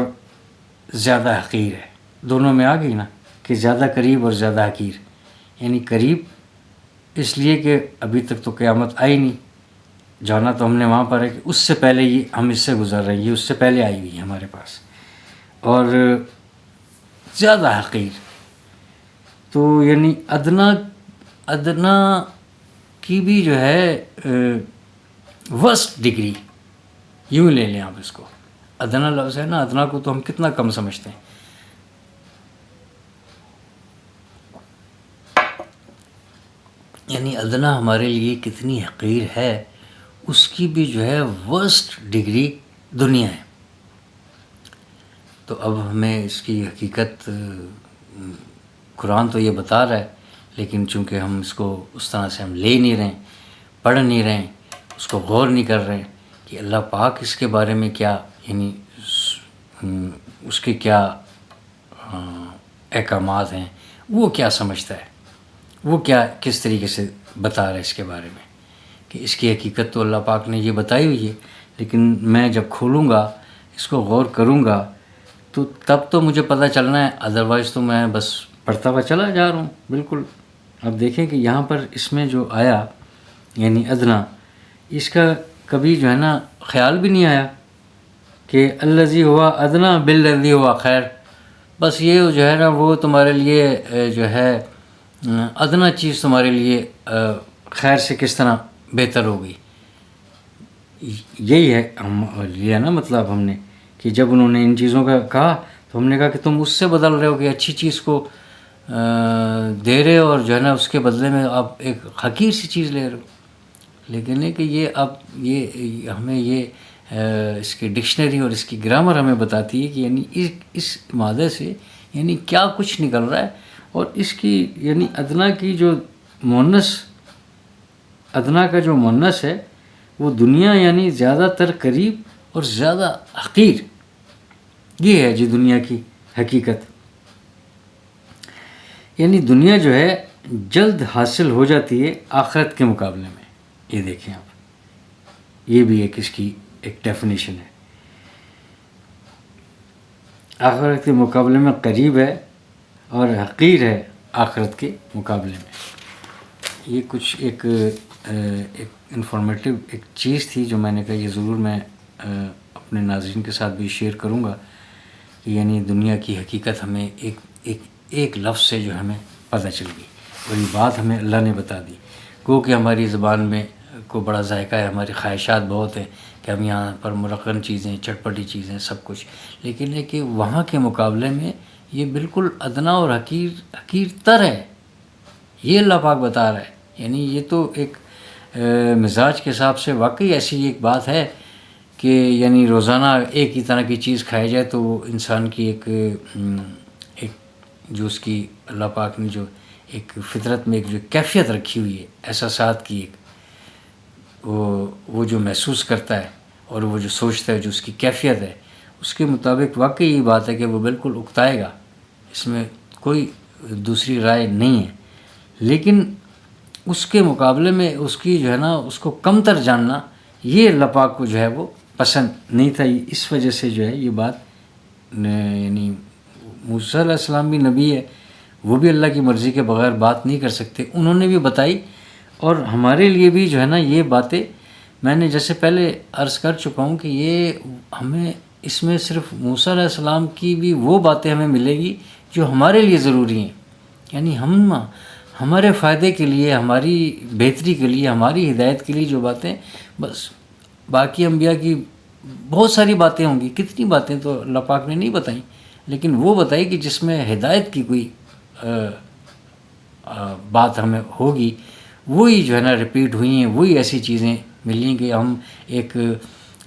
زیادہ حقیر ہے. دونوں میں آ گئی نا کہ زیادہ قریب اور زیادہ حقیر. یعنی قریب اس لیے کہ ابھی تک تو قیامت آئی نہیں، جانا تو ہم نے وہاں پر ہے کہ اس سے پہلے ہم اس سے گزر رہے ہیں، یہ اس سے پہلے آئی ہوئی ہے ہمارے پاس، اور زیادہ حقیر. تو یعنی ادنا کی بھی جو ہے ورسٹ ڈگری، یوں لے لیں آپ اس کو. ادنا لفظ ہے نا، ادنا کو تو ہم کتنا کم سمجھتے ہیں، یعنی ادنا ہمارے لیے کتنی حقیر ہے، اس کی بھی جو ہے ورسٹ ڈگری دنیا ہے. تو اب ہمیں اس کی حقیقت قرآن تو یہ بتا رہا ہے، لیکن چونکہ ہم اس کو اس طرح سے ہم لے نہیں رہے، پڑھ نہیں رہے، اس کو غور نہیں کر رہے کہ اللہ پاک اس کے بارے میں کیا، یعنی اس کے کیا احکامات ہیں، وہ کیا سمجھتا ہے، وہ کیا کس طریقے سے بتا رہا ہے اس کے بارے میں، کہ اس کی حقیقت تو اللہ پاک نے یہ بتائی ہوئی ہے، لیکن میں جب کھولوں گا، اس کو غور کروں گا، تو تب تو مجھے پتہ چلنا ہے، ادروائز تو میں بس پڑھتا ہوا چلا جا رہا ہوں. بالکل. اب دیکھیں کہ یہاں پر اس میں جو آیا یعنی ادنا، اس کا کبھی جو ہے نا خیال بھی نہیں آیا کہ الذی ہوا ادنا بالذی ہوا خیر. بس یہ جو ہے نا وہ تمہارے لیے جو ہے ادنا چیز تمہارے لیے خیر سے کس طرح بہتر ہوگی. یہی ہے ہم لیا نا مطلب ہم نے کہ جب انہوں نے ان چیزوں کا کہا تو ہم نے کہا کہ تم اس سے بدل رہے ہو کہ اچھی چیز کو دے رہے ہو اور جو ہے نا اس کے بدلے میں آپ ایک حقیر سی چیز لے رہے ہو. لیکن ہے کہ یہ اب یہ ہمیں یہ اس کی ڈکشنری اور اس کی گرامر ہمیں بتاتی ہے کہ یعنی اس مادے سے یعنی کیا کچھ نکل رہا ہے، اور اس کی یعنی ادنا کی جو مونس، ادنا کا جو مونس ہے وہ دنیا یعنی زیادہ تر قریب اور زیادہ حقیر. یہ ہے جی دنیا کی حقیقت. یعنی دنیا جو ہے جلد حاصل ہو جاتی ہے آخرت کے مقابلے میں. یہ دیکھیں آپ، یہ بھی ایک اس کی ایک ڈیفینیشن ہے. آخرت کے مقابلے میں قریب ہے اور حقیر ہے آخرت کے مقابلے میں. یہ کچھ ایک انفارمیٹیو ایک چیز تھی جو میں نے کہا یہ ضرور میں اپنے ناظرین کے ساتھ بھی شیئر کروں گا کہ یعنی دنیا کی حقیقت ہمیں ایک لفظ سے جو ہمیں پتہ چل گئی، اور یہ بات ہمیں اللہ نے بتا دی. گو کہ ہماری زبان میں کو بڑا ذائقہ ہے، ہماری خواہشات بہت ہیں کہ ہم یہاں پر مرقن چیزیں، چٹپٹی چیزیں، سب کچھ، لیکن ہے کہ وہاں کے مقابلے میں یہ بالکل ادنا اور حقیر تر ہے. یہ اللہ پاک بتا رہا ہے. یعنی یہ تو ایک مزاج کے حساب سے واقعی ایسی ایک بات ہے کہ یعنی روزانہ ایک ہی طرح کی چیز کھائی جائے تو وہ انسان کی ایک جو اس کی اللہ پاک نے جو ایک فطرت میں ایک جو کیفیت رکھی ہوئی ہے، احساسات کی ایک وہ جو محسوس کرتا ہے اور وہ جو سوچتا ہے، جو اس کی کیفیت ہے، اس کے مطابق واقعی یہ بات ہے کہ وہ بالکل اکتائے گا. اس میں کوئی دوسری رائے نہیں ہے. لیکن اس کے مقابلے میں اس کی جو ہے نا اس کو کم تر جاننا، یہ اللہ پاک کو جو ہے وہ پسند نہیں تھا. اس وجہ سے جو ہے یہ بات یعنی موسیٰ علیہ السلام بھی نبی ہے، وہ بھی اللہ کی مرضی کے بغیر بات نہیں کر سکتے، انہوں نے بھی بتائی. اور ہمارے لیے بھی جو ہے نا یہ باتیں میں نے جیسے پہلے عرض کر چکا ہوں کہ یہ ہمیں اس میں صرف موسیٰ علیہ السلام کی بھی وہ باتیں ہمیں ملے گی جو ہمارے لیے ضروری ہیں، یعنی ہمارے فائدے کے لیے، ہماری بہتری کے لیے، ہماری ہدایت کے لیے جو باتیں. بس باقی انبیاء کی بہت ساری باتیں ہوں گی، کتنی باتیں تو اللہ پاک نے نہیں بتائیں، لیکن وہ بتائی کہ جس میں ہدایت کی کوئی بات ہمیں ہوگی، وہی جو ہے نا ریپیٹ ہوئی ہیں، وہی ایسی چیزیں ملی ہیں کہ ہم ایک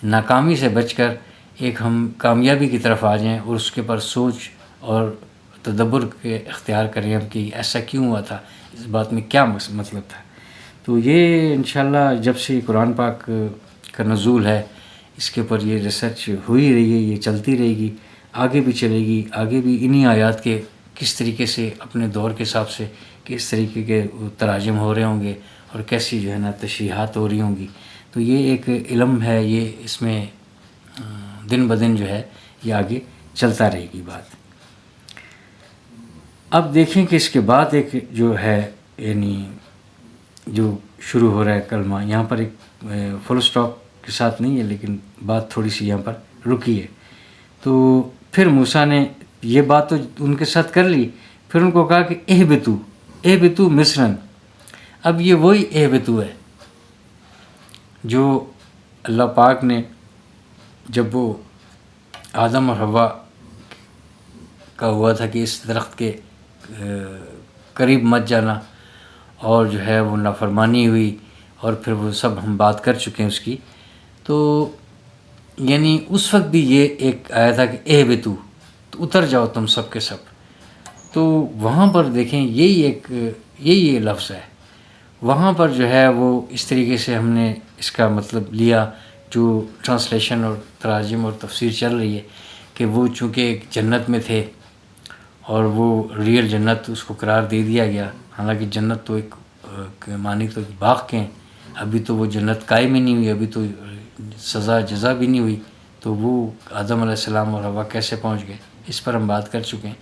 ناکامی سے بچ کر ایک ہم کامیابی کی طرف آ جائیں، اور اس کے پر سوچ اور تدبر کے اختیار کریں ہم کہ ایسا کیوں ہوا تھا، اس بات میں کیا مطلب تھا. تو یہ انشاءاللہ جب سے قرآن پاک کا نزول ہے، اس کے اوپر یہ ریسرچ ہوئی رہی ہے، یہ چلتی رہے گی، آگے بھی چلے گی. آگے بھی انہی آیات کے کس طریقے سے اپنے دور کے حساب سے کس طریقے کے تراجم ہو رہے ہوں گے اور کیسی جو ہے نا تشریحات ہو رہی ہوں گی. تو یہ ایک علم ہے، یہ اس میں دن بدن جو ہے یہ آگے چلتا رہے گی بات. اب دیکھیں کہ اس کے بعد ایک جو ہے یعنی جو شروع ہو رہا ہے کلمہ، یہاں پر ایک فل اسٹاپ کے ساتھ نہیں ہے، لیکن بات تھوڑی سی یہاں پر رکی ہے. تو پھر موسیٰ نے یہ بات تو ان کے ساتھ کر لی، پھر ان کو کہا کہ اہبطوا مصرا. اب یہ وہی اہبطوا ہے جو اللہ پاک نے جب وہ آدم اور حوا کا ہوا تھا کہ اس درخت کے قریب مت جانا، اور جو ہے وہ نافرمانی ہوئی، اور پھر وہ سب ہم بات کر چکے ہیں اس کی. تو یعنی اس وقت بھی یہ ایک آیا تھا کہ اہبطوا، تو اتر جاؤ تم سب کے سب. تو وہاں پر دیکھیں یہی لفظ ہے. وہاں پر جو ہے وہ اس طریقے سے ہم نے اس کا مطلب لیا، جو ٹرانسلیشن اور تراجم اور تفسیر چل رہی ہے، کہ وہ چونکہ ایک جنت میں تھے اور وہ ریئل جنت اس کو قرار دے دیا گیا. حالانکہ جنت تو ایک معنی تو ایک باغ کے ہیں، ابھی تو وہ جنت قائم ہی نہیں ہوئی، ابھی تو سزا جزا بھی نہیں ہوئی. تو وہ آدم علیہ السلام اور حوا کیسے پہنچ گئے، اس پر ہم بات کر چکے ہیں.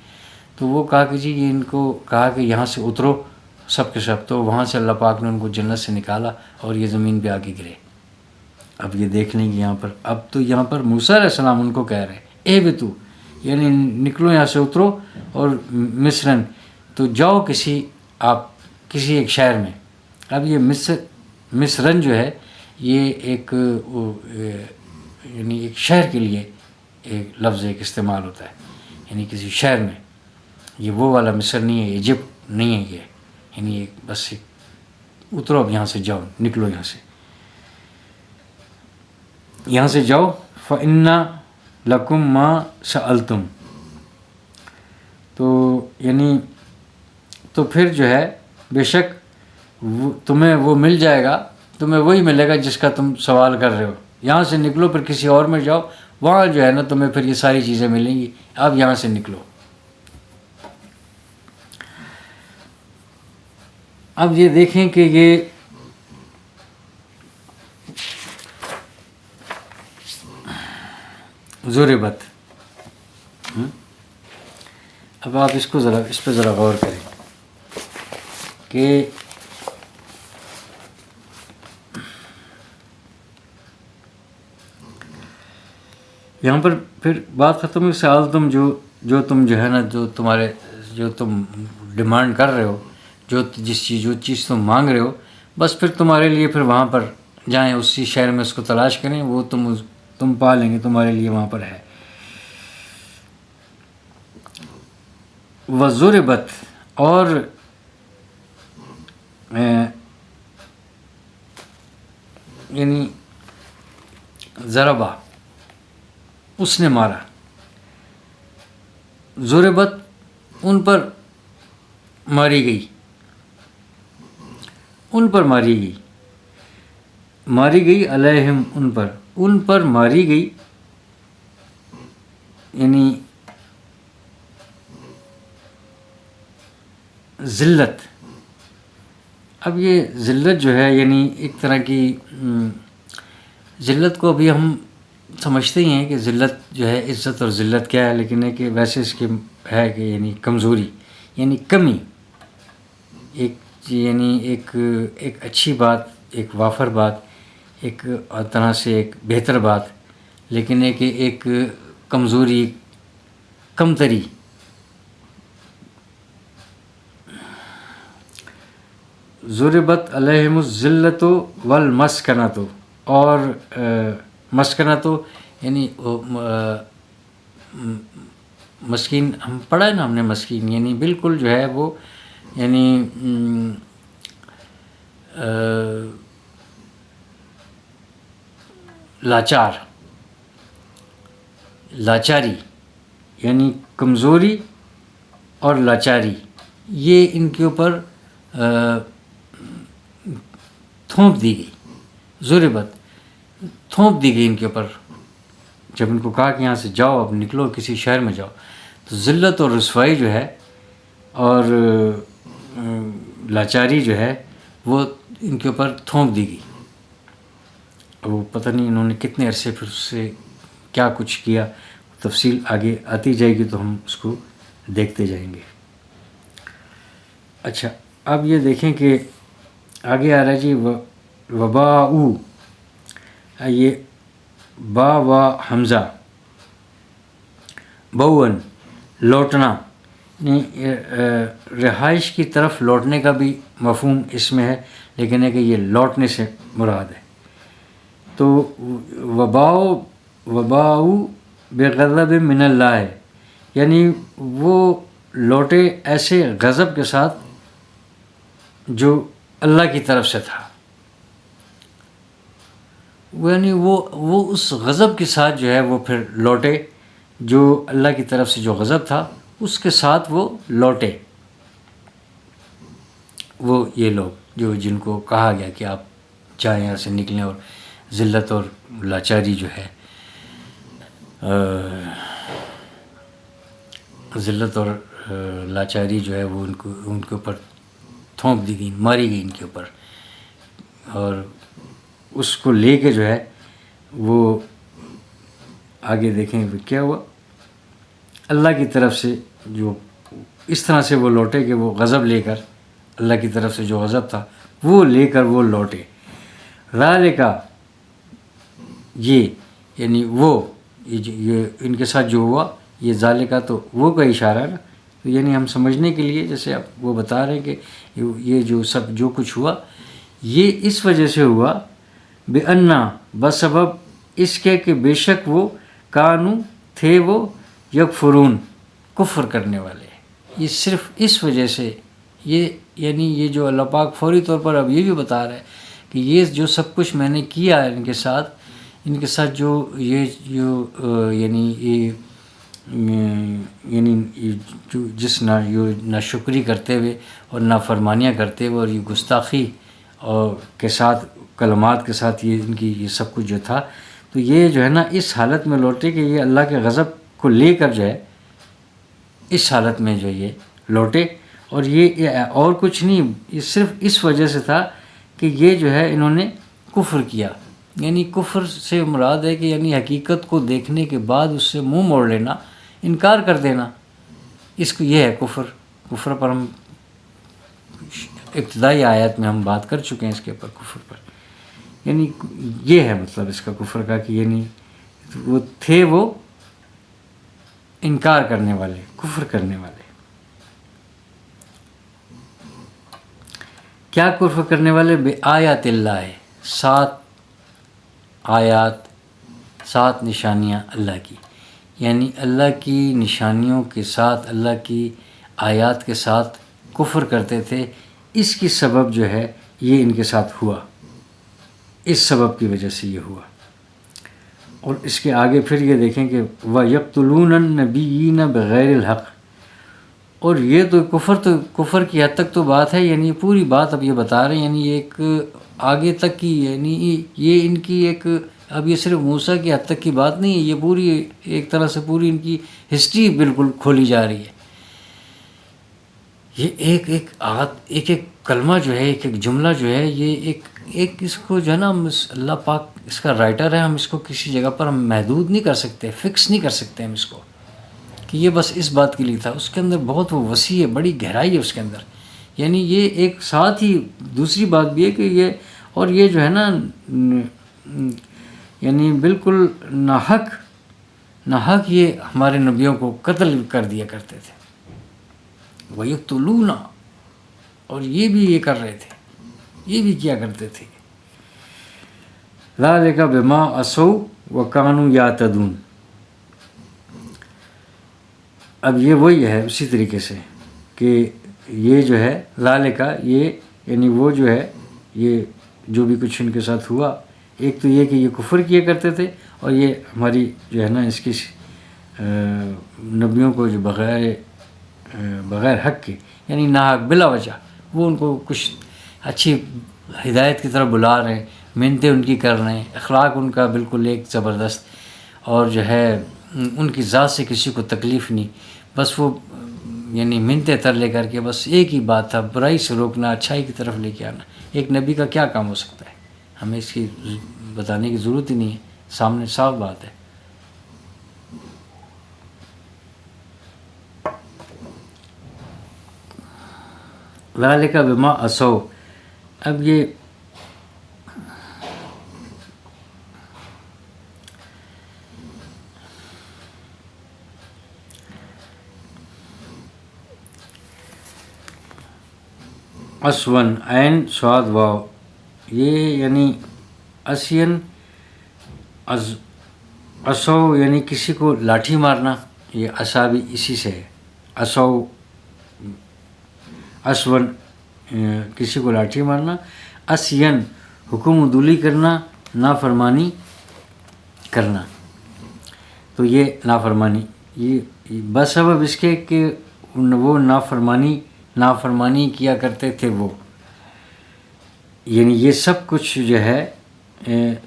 تو وہ کہا کہ جی یہ ان کو کہا کہ یہاں سے اترو سب کے سب. تو وہاں سے اللہ پاک نے ان کو جنت سے نکالا اور یہ زمین پہ آ کے گرے. اب یہ دیکھ لیں گے یہاں پر، اب تو یہاں پر موسیٰ علیہ السلام ان کو کہہ رہے ہیں اہبطوا، یعنی نکلو یہاں سے، اترو. اور مصرن، تو جاؤ کسی ایک شہر میں. اب یہ مصرن جو ہے یہ ایک یعنی ایک شہر کے لیے ایک لفظ ایک استعمال ہوتا ہے، یعنی کسی شہر میں. یہ وہ والا مصر نہیں ہے، ایجپٹ نہیں ہے. یہ یعنی ایک بس ایک اترو، اب یہاں سے جاؤ، نکلو یہاں سے جاؤ. فَإِنَّ لَكُمْ مَا سَأَلْتُمْ، تو یعنی تو پھر جو ہے بے شک تمہیں وہ مل جائے گا، تمہیں وہی ملے گا جس کا تم سوال کر رہے ہو. یہاں سے نکلو، پھر کسی اور میں جاؤ، وہاں جو ہے نا تمہیں پھر یہ ساری چیزیں ملیں گی. اب یہاں سے نکلو. اب یہ دیکھیں کہ یہ ضربت، اب آپ اس پہ ذرا غور کریں کہ یہاں پر پھر بات ختم ہوئی. سوال تم جو تم جو ہے نا جو تم ڈیمانڈ کر رہے ہو، جو چیز تم مانگ رہے ہو، بس پھر تمہارے لیے پھر وہاں پر جائیں، اسی شہر میں اس کو تلاش کریں، وہ تم پا لیں گے، تمہارے لیے وہاں پر ہے. وَضُرِبَتْ، اور یعنی ضربہ، اس نے مارا. ضربت، ان پر ماری گئی، علیہم، ان پر ماری گئی. یعنی ذلت. اب یہ ذلت جو ہے یعنی ایک طرح کی ذلت کو ابھی ہم سمجھتے ہی ہیں کہ ذلت جو ہے عزت اور ذلت کیا ہے، لیکن ہے کہ ویسے اس کے ہے کہ یعنی کمزوری، یعنی کمی، یعنی ایک اچھی بات، ایک وافر بات، ایک طرح سے ایک بہتر بات، لیکن ہے کہ ایک کمزوری، کمتری. ضربت علیہم الذلۃ والمسکنۃ، اور مسکنۃ یعنی مسکین، ہم پڑھا ہے نا ہم نے مسکین، یعنی بالکل جو ہے وہ یعنی لاچاری، یعنی کمزوری اور لاچاری، یہ ان کے اوپر تھوپ دی گئی. ضربت، تھوپ دی گئی ان کے اوپر. جب ان کو کہا کہ یہاں سے جاؤ، اب نکلو، کسی شہر میں جاؤ، تو ذلت اور رسوائی جو ہے اور لاچاری جو ہے وہ ان کے اوپر تھوپ دی گئی. وہ پتہ نہیں انہوں نے کتنے عرصے پھر اس سے کیا کچھ کیا، تفصیل آگے آتی جائے گی تو ہم اس کو دیکھتے جائیں گے. اچھا، اب یہ دیکھیں کہ آگے آ رہا ہے جی وباؤ، یہ با و حمزہ، بون، لوٹنا، رہائش کی طرف لوٹنے کا بھی مفہوم اس میں ہے، لیکن ہے کہ یہ لوٹنے سے مراد ہے. تو وباؤ بغضب من اللہ ہے، یعنی وہ لوٹے ایسے غضب کے ساتھ جو اللہ کی طرف سے تھا، یعنی وہ اس غضب کے ساتھ جو ہے وہ پھر لوٹے، جو اللہ کی طرف سے جو غضب تھا اس کے ساتھ وہ لوٹے، وہ یہ لوگ جن کو کہا گیا کہ آپ چاہیں یہاں سے نکلیں، اور ذلت اور لاچاری جو ہے، ذلت اور لاچاری جو ہے وہ ان کے اوپر تھونک دی گئی، ماری گئی ان کے اوپر، اور اس کو لے کے جو ہے وہ آگے دیکھیں کیا ہوا، اللہ کی طرف سے جو اس طرح سے وہ لوٹے کہ وہ غضب لے کر، اللہ کی طرف سے جو غضب تھا وہ لے کر وہ لوٹے، ذالکا یہ یعنی وہ یہ ان کے ساتھ جو ہوا، یہ ذالکا تو وہ کا اشارہ ہے نا، تو یعنی ہم سمجھنے کے لیے جیسے آپ وہ بتا رہے ہیں کہ یہ جو کچھ ہوا یہ اس وجہ سے ہوا، بِأَنَّا بسبب اس کے کہ بے شک وہ کانو تھے وہ یکفرون کفر کرنے والے، یہ صرف اس وجہ سے، یہ یعنی یہ جو اللہ پاک فوری طور پر اب یہ بھی بتا رہا ہے کہ یہ جو سب کچھ میں نے کیا ان کے ساتھ جو جس ناشکری کرتے ہوئے اور نافرمانیاں کرتے ہوئے اور یہ گستاخی اور کے ساتھ کلمات کے ساتھ یہ ان کی یہ سب کچھ جو تھا، تو یہ جو ہے نا اس حالت میں لوٹے کہ یہ اللہ کے غضب کو لے کر جو ہے اس حالت میں جو یہ لوٹے، اور یہ اور کچھ نہیں، یہ صرف اس وجہ سے تھا کہ یہ جو ہے انہوں نے کفر کیا، یعنی کفر سے مراد ہے کہ یعنی حقیقت کو دیکھنے کے بعد اس سے منہ موڑ لینا، انکار کر دینا، اس کو یہ ہے کفر پر ہم ابتدائی آیات میں ہم بات کر چکے ہیں اس کے اوپر، کفر پر یعنی یہ ہے مطلب اس کا کفر کا کہ یعنی وہ تھے وہ انکار کرنے والے، کفر کرنے والے، کیا کفر کرنے والے، بے آیات اللہ، 7 آیات، 7 نشانیاں اللہ کی، یعنی اللہ کی نشانیوں کے ساتھ، اللہ کی آیات کے ساتھ کفر کرتے تھے، اس کی سبب جو ہے یہ ان کے ساتھ ہوا، اس سبب کی وجہ سے یہ ہوا، اور اس کے آگے پھر یہ دیکھیں کہ وَيَقْتُلُونَ النَّبِيِّينَ بِغَيْرِ الْحَقِّ، اور یہ تو کفر کی حد تک تو بات ہے، یعنی پوری بات اب یہ بتا رہے ہیں، یعنی ایک آگے تک کی، یعنی یہ ان کی ایک، اب یہ صرف موسیٰ کی حد تک کی بات نہیں ہے، یہ پوری ایک طرح سے پوری ان کی ہسٹری بالکل کھولی جا رہی ہے، یہ ایک کلمہ جو ہے، ایک جملہ جو ہے، یہ ایک اس کو جو ہے نا، اللہ پاک اس کا رائٹر ہے، ہم اس کو کسی جگہ پر ہم محدود نہیں کر سکتے، فکس نہیں کر سکتے ہم اس کو کہ یہ بس اس بات کے لیے تھا، اس کے اندر بہت وہ وسیع ہے، بڑی گہرائی ہے اس کے اندر، یعنی یہ ایک ساتھ ہی دوسری بات بھی ہے کہ یہ، اور یہ جو ہے نا یعنی بالکل ناحق یہ ہمارے نبیوں کو قتل کر دیا کرتے تھے، وَيَقْتُلُونَ، اور یہ بھی یہ کر رہے تھے، یہ بھی کیا کرتے تھے، ذَلِكَ بِمَا عَصَوْا وَكَانُوا يَعْتَدُونَ، اب یہ وہی ہے اسی طریقے سے کہ یہ جو ہے ذَلِكَ، یہ یعنی وہ جو ہے یہ جو بھی کچھ ان کے ساتھ ہوا، ایک تو یہ کہ یہ کفر کیا کرتے تھے، اور یہ ہماری جو ہے نا اس کی نبیوں کو جو بغیر حق کے، یعنی ناحق بلا وجہ وہ ان کو کچھ اچھی ہدایت کی طرف بلا رہے ہیں، منتیں ان کی کر رہے ہیں، اخلاق ان کا بالکل ایک زبردست، اور جو ہے ان کی ذات سے کسی کو تکلیف نہیں، بس وہ یعنی منتیں تر لے کر کے بس ایک ہی بات تھا، برائی سے روکنا، اچھائی کی طرف لے کے آنا، ایک نبی کا کیا کام ہو سکتا ہے، ہمیں اس کی بتانے کی ضرورت ہی نہیں ہے، سامنے صاف بات ہے۔ ذَلِكَ بِمَا عَصَوْا، اب یہ اسون عین صاد واو، یہ یعنی اسین اسو یعنی کسی کو لاٹھی مارنا، یہ عصا بھی اسی سے ہے، اسو اسون کسی کو لاٹھی مارنا، اسین حکم عدولی کرنا، نافرمانی کرنا. تو یہ نافرمانی، یہ بسبب اس کے کہ وہ نافرمانی کیا کرتے تھے وہ، یعنی یہ سب کچھ جو ہے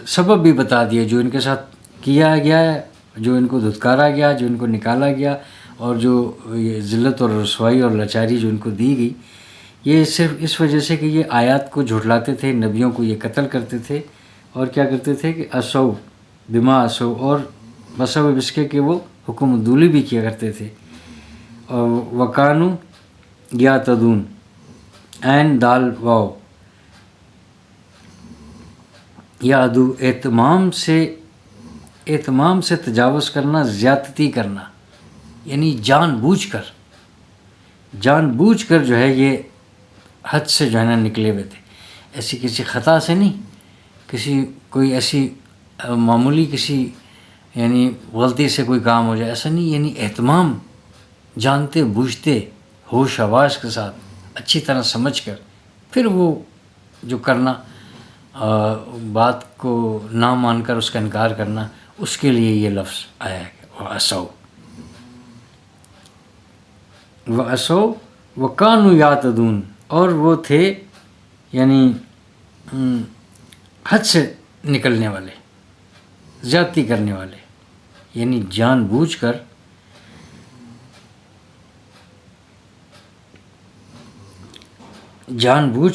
سبب بھی بتا دیا جو ان کے ساتھ کیا گیا ہے، جو ان کو دھتکارا گیا، جو ان کو نکالا گیا، اور جو یہ ذلت اور رسوائی اور لاچاری جو ان کو دی گئی، یہ صرف اس وجہ سے کہ یہ آیات کو جھٹلاتے تھے، نبیوں کو یہ قتل کرتے تھے، اور کیا کرتے تھے کہ اسو بما اسو، اور بسبب اس کے کہ وہ حکم عدولی بھی کیا کرتے تھے. اور وکانو یا تدون، عین دال واو، یا ادو، اہتمام سے تجاوز کرنا، زیادتی کرنا، یعنی جان بوجھ کر جو ہے یہ حد سے جو ہے نا نکلے ہوئے تھے. ایسی کسی خطا سے نہیں، کوئی ایسی معمولی کسی یعنی غلطی سے کوئی کام ہو جائے، ایسا نہیں، یعنی اہتمام، جانتے بوجھتے، ہوش حواس کے ساتھ، اچھی طرح سمجھ کر پھر وہ جو کرنا، بات کو نہ مان کر اس کا انکار کرنا، اس کے لیے یہ لفظ آیا ہے وَأَسَوْا وَكَانُوا يَعْتَدُونَ، اور وہ تھے یعنی حد سے نکلنے والے، زیادتی کرنے والے، یعنی جان بوجھ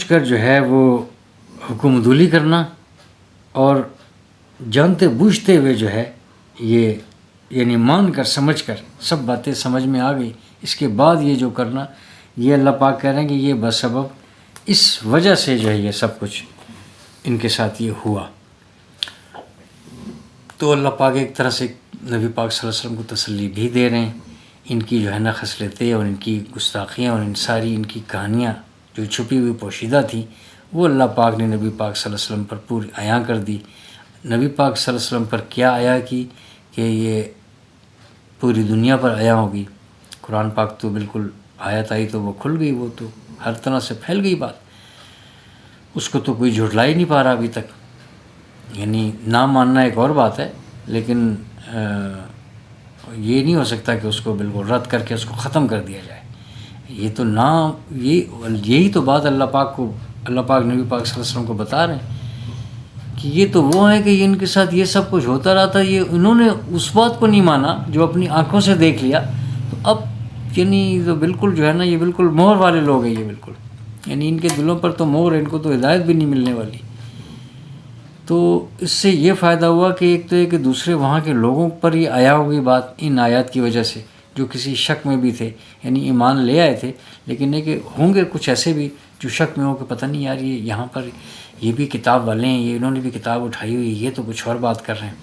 کر جو ہے وہ حکم عدولی کرنا، اور جانتے بوجھتے ہوئے جو ہے یہ یعنی مان کر سمجھ کر سب باتیں سمجھ میں آ گئی، اس کے بعد یہ جو کرنا، یہ اللہ پاک کہہ رہے ہیں کہ یہ بسبب اس وجہ سے جو ہے یہ سب کچھ ان کے ساتھ یہ ہوا. تو اللہ پاک ایک طرح سے نبی پاک صلی اللہ علیہ وسلم کو تسلی بھی دے رہے ہیں، ان کی جو ہے نا خصلتیں اور ان کی گستاخیاں اور ان ساری ان کی کہانیاں جو چھپی ہوئی پوشیدہ تھیں، وہ اللہ پاک نے نبی پاک صلی اللہ علیہ وسلم پر پوری عیاں کر دی. نبی پاک صلی اللہ علیہ وسلم پر کیا عیاں کی کہ یہ پوری دنیا پر عیاں ہوگی. قرآن پاک تو بالکل آیت آئی تو وہ کھل گئی، وہ تو ہر طرح سے پھیل گئی بات، اس کو تو کوئی جھٹلا ہی نہیں پا رہا ابھی تک. یعنی نہ ماننا ایک اور بات ہے، لیکن یہ نہیں ہو سکتا کہ اس کو بالکل رد کر کے اس کو ختم کر دیا جائے. یہ تو یہی تو بات اللہ پاک نبی پاک صلی اللہ علیہ وسلم کو بتا رہے ہیں کہ یہ تو وہ ہے کہ ان کے ساتھ یہ سب کچھ ہوتا رہا تھا، یہ انہوں نے اس بات کو نہیں مانا جو اپنی آنکھوں سے دیکھ لیا، تو اب یعنی تو بالکل جو ہے نا یہ بالکل مہر والے لوگ ہیں، یہ بالکل یعنی ان کے دلوں پر تو مہر ہے، ان کو تو ہدایت بھی نہیں ملنے والی. تو اس سے یہ فائدہ ہوا کہ ایک تو یہ کہ دوسرے وہاں کے لوگوں پر یہ آیا ہوگی بات ان آیات کی وجہ سے، جو کسی شک میں بھی تھے، یعنی ایمان لے آئے تھے، لیکن یہ کہ ہوں گے کچھ ایسے بھی جو شک میں ہو کہ پتہ نہیں یار یہ یہاں پر یہ بھی کتاب والے ہیں، یہ انہوں نے بھی کتاب اٹھائی ہوئی، یہ تو کچھ اور بات کر رہے ہیں.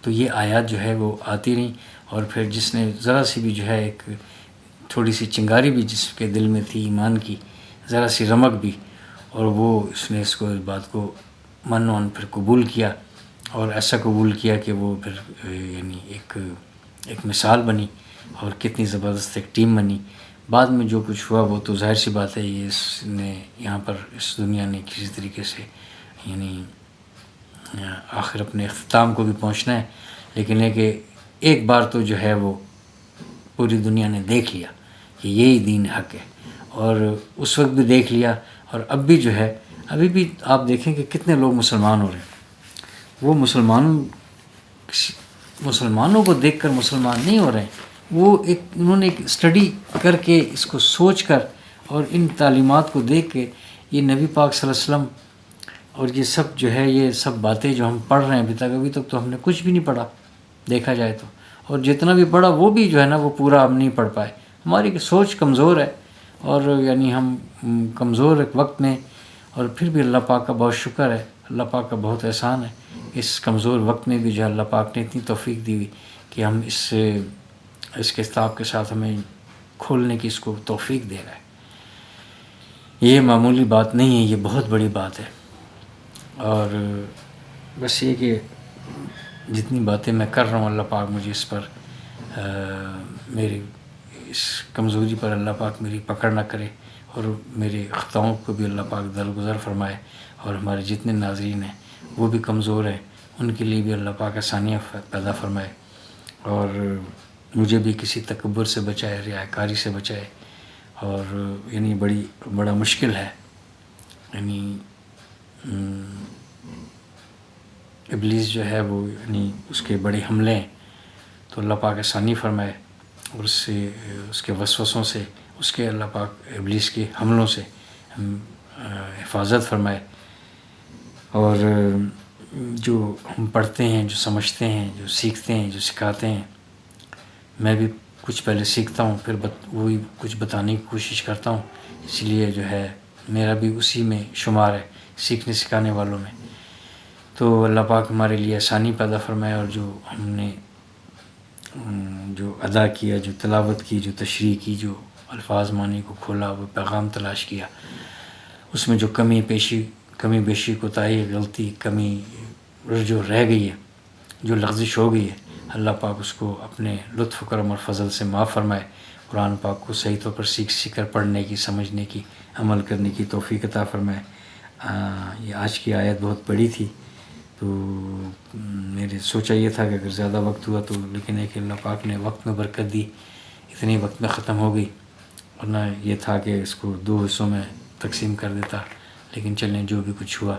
تو یہ آیات جو ہے وہ آتی رہیں، اور پھر جس نے ذرا سی بھی جو ہے ایک تھوڑی سی چنگاری بھی جس کے دل میں تھی ایمان کی، ذرا سی رمق بھی، اور وہ اس نے اس بات کو من پھر قبول کیا، اور ایسا قبول کیا کہ وہ پھر یعنی ایک مثال بنی، اور کتنی زبردست ایک ٹیم بنی. بعد میں جو کچھ ہوا وہ تو ظاہر سی بات ہے، یہ اس نے یہاں پر اس دنیا نے کسی طریقے سے یعنی آخر اپنے اختتام کو بھی پہنچنا ہے، لیکن یہ کہ ایک بار تو جو ہے وہ پوری دنیا نے دیکھ لیا کہ یہی دین حق ہے، اور اس وقت بھی دیکھ لیا، اور اب بھی جو ہے ابھی بھی آپ دیکھیں کہ کتنے لوگ مسلمان ہو رہے ہیں. وہ مسلمانوں کو دیکھ کر مسلمان نہیں ہو رہے ہیں، وہ انہوں نے ایک اسٹڈی کر کے اس کو سوچ کر اور ان تعلیمات کو دیکھ کے یہ نبی پاک صلی اللہ علیہ وسلم اور یہ سب جو ہے یہ سب باتیں جو ہم پڑھ رہے ہیں ابھی تک تو ہم نے کچھ بھی نہیں پڑھا دیکھا جائے تو، اور جتنا بھی پڑھا وہ بھی جو ہے نا وہ پورا ہم نہیں پڑھ پائے. ہماری سوچ کمزور ہے، اور یعنی ہم کمزور ایک وقت میں، اور پھر بھی اللہ پاک کا بہت شکر ہے، اللہ پاک کا بہت احسان ہے، اس کمزور وقت میں بھی جو اللہ پاک نے اتنی توفیق دی ہوئی کہ ہم اس کتاب کے ساتھ ہمیں کھولنے کی اس کو توفیق دے رہا ہے. یہ معمولی بات نہیں ہے، یہ بہت بڑی بات ہے. اور بس یہ کہ جتنی باتیں میں کر رہا ہوں اللہ پاک مجھے اس پر میری اس کمزوری پر اللہ پاک میری پکڑ نہ کرے، اور میرے خطاؤں کو بھی اللہ پاک درگزر فرمائے، اور ہمارے جتنے ناظرین ہیں وہ بھی کمزور ہیں، ان کے لیے بھی اللہ پاک آسانیاں پیدا فرمائے، اور مجھے بھی کسی تکبر سے بچائے، ریاکاری سے بچائے، اور یعنی بڑا مشکل ہے، یعنی ابلیس جو ہے وہ یعنی اس کے بڑے حملے ہیں، تو اللہ پاک آسانی فرمائے، اور اس کے وسوسوں سے، اس کے اللہ پاک ابلیس کے حملوں سے حفاظت فرمائے، اور جو ہم پڑھتے ہیں، جو سمجھتے ہیں، جو سیکھتے ہیں، جو سکھاتے ہیں، میں بھی کچھ پہلے سیکھتا ہوں، پھر وہی کچھ بتانے کی کوشش کرتا ہوں، اس لیے جو ہے میرا بھی اسی میں شمار ہے، سیکھنے سکھانے والوں میں۔ تو اللہ پاک ہمارے لیے آسانی پیدا فرمائے، اور جو ہم نے جو ادا کیا، جو تلاوت کی، جو تشریح کی، جو الفاظ معنی کو کھولا، وہ پیغام تلاش کیا، اس میں جو کمی بیشی کوتاہی، غلطی، کمی جو رہ گئی ہے، جو لغزش ہو گئی ہے، اللہ پاک اس کو اپنے لطف کرم اور فضل سے معاف فرمائے، قرآن پاک کو صحیح طور پر سیکھ کر پڑھنے کی، سمجھنے کی، عمل کرنے کی توفیق عطا فرمائے۔ یہ آج کی آیت بہت بڑی تھی، تو میرے سوچا یہ تھا کہ اگر زیادہ وقت ہوا تو، لیکن ہے کہ اللہ پاک نے وقت میں برکت دی، اتنی وقت میں ختم ہو گئی، ورنہ یہ تھا کہ اس کو 2 حصوں میں تقسیم کر دیتا، لیکن چلیں جو بھی کچھ ہوا،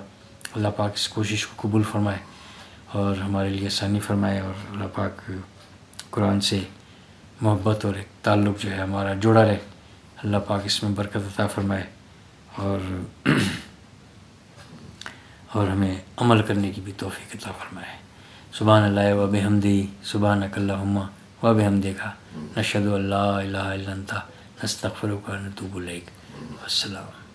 اللہ پاک اس کوشش کو قبول فرمائے اور ہمارے لیے آسانی فرمائے، اور اللہ پاک قرآن سے محبت اور ایک تعلق جو ہے ہمارا جڑا رہے، اللہ پاک اس میں برکت عطا فرمائے، اور ہمیں عمل کرنے کی بھی توفیق عطا فرمائے۔ سبحان اللہ و بحمدہ، سبحانک اللہم و بحمدک، نشہد ان لا الہ الا انت، نستغفرک و نتوب الیک۔ السلام۔